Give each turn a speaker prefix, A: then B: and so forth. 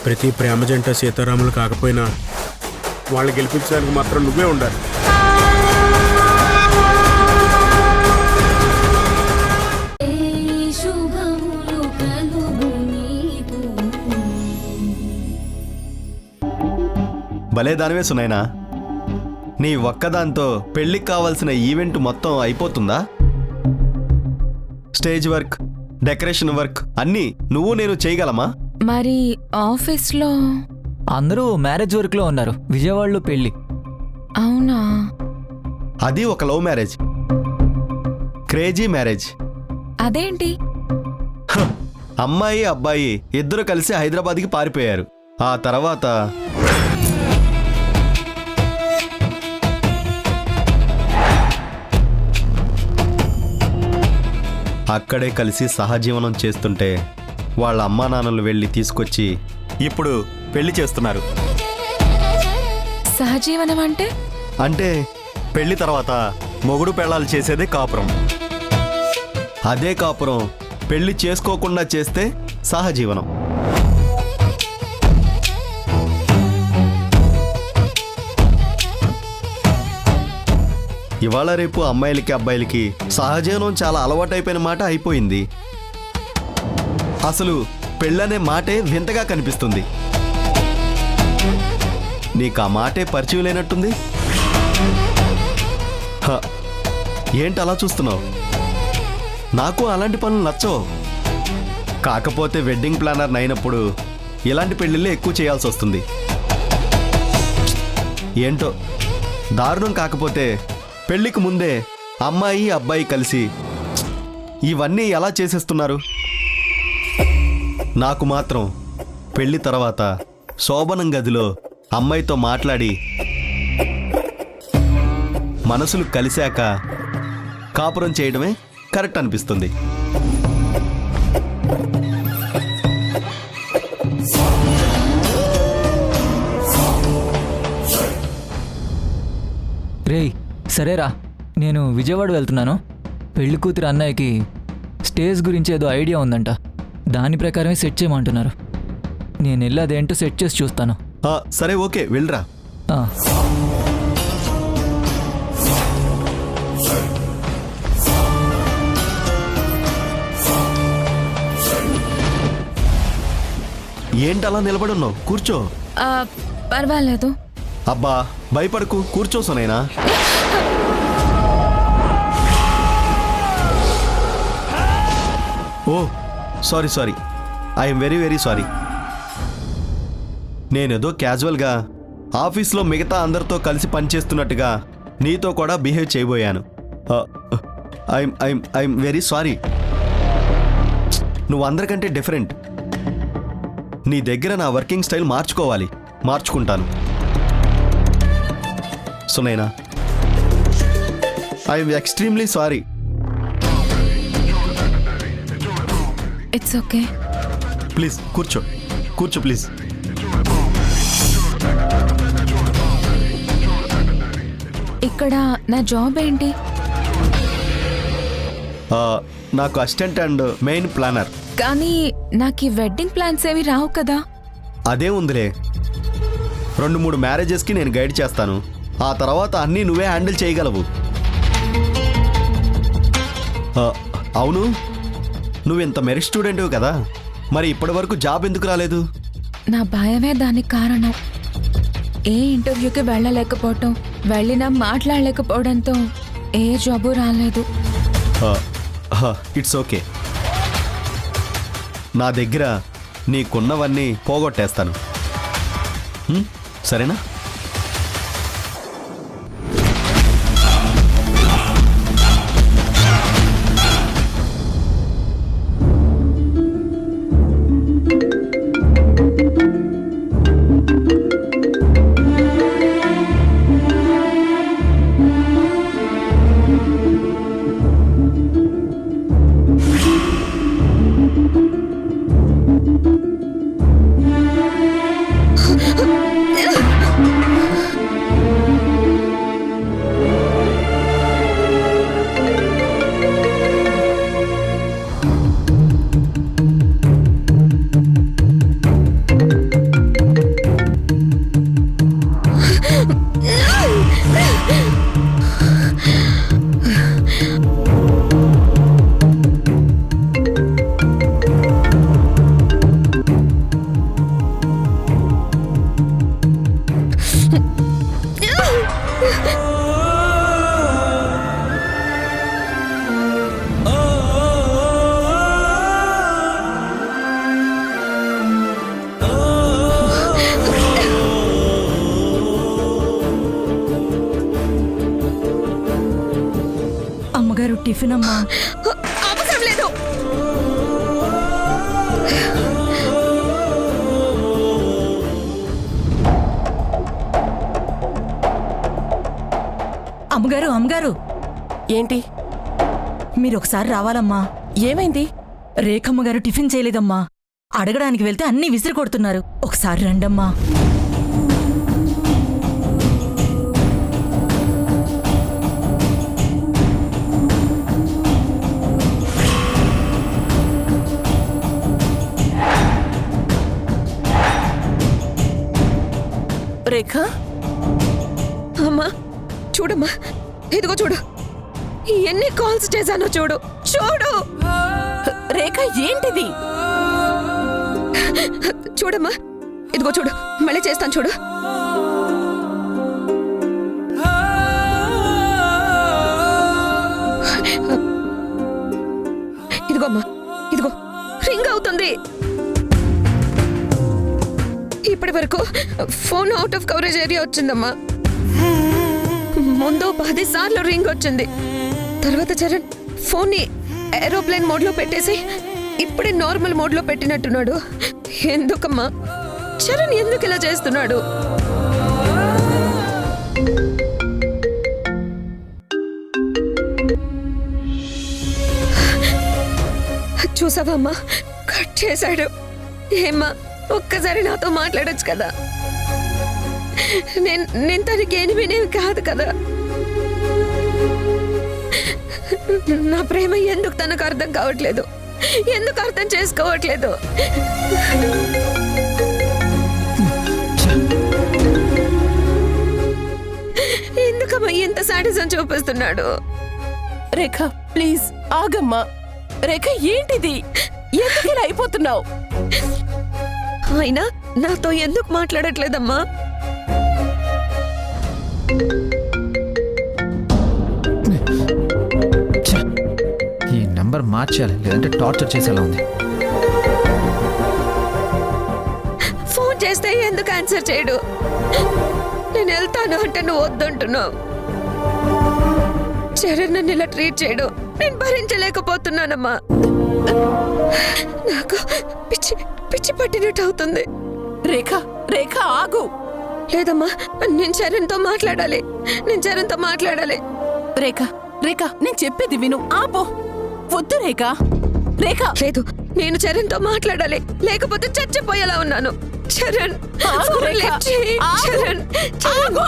A: ప్రతి ప్రేమ జంట సీతారాములు కాకపోయినా వాళ్ళు గెలిపించడానికి మాత్రం నువ్వే ఉండాలి.
B: భలే దానివే సునైనా, నీ ఒక్కదాంతో పెళ్ళికి కావాల్సిన ఈవెంట్ మొత్తం అయిపోతుందా? స్టేజ్ వర్క్, డెకరేషన్ వర్క్ అన్నీ నువ్వు నేను చేయగలమా?
C: మరి ఆఫీస్లో
D: అందరూ మ్యారేజ్ వర్క్లో ఉన్నారు. విజయవాడలో పెళ్ళి.
C: అవునా?
B: అది ఒక లవ్ మ్యారేజ్, క్రేజీ మ్యారేజ్.
C: అదేంటి?
B: అమ్మాయి అబ్బాయి ఇద్దరు కలిసి హైదరాబాద్కి పారిపోయారు. ఆ తర్వాత అక్కడే కలిసి సహజీవనం చేస్తుంటే వాళ్ళ అమ్మా నాన్నలు వెళ్ళి తీసుకొచ్చి ఇప్పుడు పెళ్లి చేస్తున్నారు.
C: సహజీవనం అంటే?
B: అంటే పెళ్లి తర్వాత మొగుడు పెళ్ళాలు చేసేదే కాపురం. అదే కాపురం పెళ్లి చేసుకోకుండా చేస్తే సహజీవనం. ఇవాళ రేపు అమ్మాయిలకి అబ్బాయిలకి సహజీవనం చాలా అలవాటైపోయిన మాట అయిపోయింది. అసలు పెళ్ళనే మాటే వింతగా కనిపిస్తుంది. నీకు ఆ మాటే పరిచయం లేనట్టుంది. ఏంటి అలా చూస్తున్నావు? నాకు అలాంటి పనులు నచ్చవు. కాకపోతే వెడ్డింగ్ ప్లానర్ అయినప్పుడు ఇలాంటి పెళ్ళిళ్ళే ఎక్కువ చేయాల్సి వస్తుంది. ఏంటో దారుణం. కాకపోతే పెళ్లికి ముందే అమ్మాయి అబ్బాయి కలిసి ఇవన్నీ ఎలా చేసేస్తున్నారు? నాకు మాత్రం పెళ్లి తర్వాత శోభనం గదిలో అమ్మాయితో మాట్లాడి మనసులు కలిశాక కాపురం చేయడమే కరెక్ట్ అనిపిస్తుంది.
D: రేయ్ సరేరా, నేను విజయవాడ వెళ్తున్నాను. పెళ్లి కూతురు అన్నయ్యకి స్టేజ్ గురించి ఏదో ఐడియా ఉందంట. దాని ప్రకారమే సెట్ చేయమంటున్నారు. నేను వెళ్ళి అదేంటో సెట్ చేసి చూస్తాను.
B: సరే, ఓకే, వెళ్ళరా. ఏంటలా నిలబడున్నావు? కూర్చో.
C: పర్వాలేదు.
B: అబ్బా భయపడకు, కూర్చో Sunaina. Oh sorry, I'm very very sorry. నేనేదో క్యాజువల్గా ఆఫీస్లో మిగతా అందరితో కలిసి పనిచేస్తున్నట్టుగా నీతో కూడా బిహేవ్ చేయబోయాను. I'm very sorry. నువ్వు అందరికంటే డిఫరెంట్. నీ దగ్గర నా వర్కింగ్ స్టైల్ మార్చుకోవాలి. మార్చుకుంటాను Sunaina. I'm extremely sorry.
C: It's okay.
B: Please కూర్చో ప్లీజ్.
C: ఇక్కడ నా జాబ్ ఏంటి?
B: నాకు అసిస్టెంట్ అండ్ మెయిన్ ప్లానర్.
C: కానీ నాకు ఈ వెడ్డింగ్ ప్లాన్స్ ఏవి రావు కదా.
B: అదే ఉందిలే, 2-3 మ్యారేజెస్కి నేను గైడ్ చేస్తాను. ఆ తర్వాత అన్నీ నువ్వే హ్యాండిల్ చేయగలవు. అవును, నువ్వెంత మెరిట్ స్టూడెంట్వి కదా, మరి ఇప్పటి వరకు జాబ్ ఎందుకు రాలేదు?
C: నా భయమే దానికి కారణం. ఏ ఇంటర్వ్యూకి వెళ్ళలేకపోవటం, వెళ్ళినా మాట్లాడలేకపోవడంతో ఏ జాబు రాలేదు.
B: It's okay. నా దగ్గర నీకున్నవన్నీ పోగొట్టేస్తాను. సరేనా?
E: టిఫిన్ అమ్మా.
C: అవసరం లేదు.
E: అమ్మగారు అమ్మగారు
F: ఏంటి?
E: మీరు ఒకసారి రావాలమ్మా.
F: ఏమైంది?
E: రేఖమ్మ గారు టిఫిన్ చేయలేదమ్మా. అడగడానికి వెళ్తే అన్నీ విసిరి కొడుతున్నారు. ఒకసారి రండమ్మా.
F: రేఖ,
C: అమ్మా చూడమ్మా, ఇదిగో చూడు, ఎన్ని కాల్స్ చేశానో చూడు. చూడు
F: రేఖ ఏంటిది?
C: చూడమ్మా, ఇదిగో చూడు, మళ్ళీ చేస్తాను చూడు. ఇదిగో అమ్మా, ఇదిగో రింగ్ అవుతుంది. ఇప్పటి వరకు phone out of coverage area వచ్చిందమ్మా. ముందు 10 సార్లు రింగ్ వచ్చింది. తర్వాత చరణ్ ఫోన్ని ఏరోప్లేన్ మోడ్లో పెట్టేసి ఇప్పుడే నార్మల్ మోడ్లో పెట్టినట్టున్నాడు. ఎందుకమ్మా చరణ్ ఎందుకు ఇలా చేస్తున్నాడు? చూసావా అమ్మా, కట్ చేశాడు. ఏమ్మా, ఒక్కసారి నాతో మాట్లాడొచ్చు కదా. నేను తనకి ఎనిమినేవి కాదు కదా. నా ప్రేమ ఎందుకు తనకు అర్థం కావట్లేదు? ఎందుకు అర్థం చేసుకోవట్లేదు? ఎందుకమ్మా ఇంత సాడిజం చూపిస్తున్నాడు?
F: రేఖ ప్లీజ్ ఆగమ్మా. రేఖ ఏంటిది? ఎందుకు ఇలా అయిపోతున్నావు?
C: అయినా నాతో ఎందుకు మాట్లాడట్లేదమ్మా?
G: ఈ నంబర్ మార్చాలి, లేదంటే టార్చర్ చేసేలా ఉంది.
C: ఫోన్ చేస్తే ఎందుకు ఆన్సర్ చేయడు? నేను వెళ్తాను అంటే నువ్వు వద్దంటున్నావు. చరణ్ నన్ను ఇలా ట్రీట్ చేయడు నేను భరించలేకపోతున్నానమ్మా. నాకు పిచ్చి పిచ్చి పట్టినట్టు అవుతుంది.
F: రేఖ రేఖ ఆగు.
C: లేదమ్మా, నేను చరణ్తో మాట్లాడాలి. నేను చరణ్తో మాట్లాడాలి.
F: రేఖ రేఖ నేను చెప్పేది విను. ఆపో. వద్దు రేఖ. రేఖ
C: లేదు, నేను చరణ్తో మాట్లాడాలి, లేకపోతే చచ్చిపోయేలా ఉన్నాను. చరణ్
F: ఆగు
C: ఫోన్
F: రేఖ.
C: లిఫ్ట్ చేయి.
F: ఆగు.
C: చరణ్
F: ఆగు.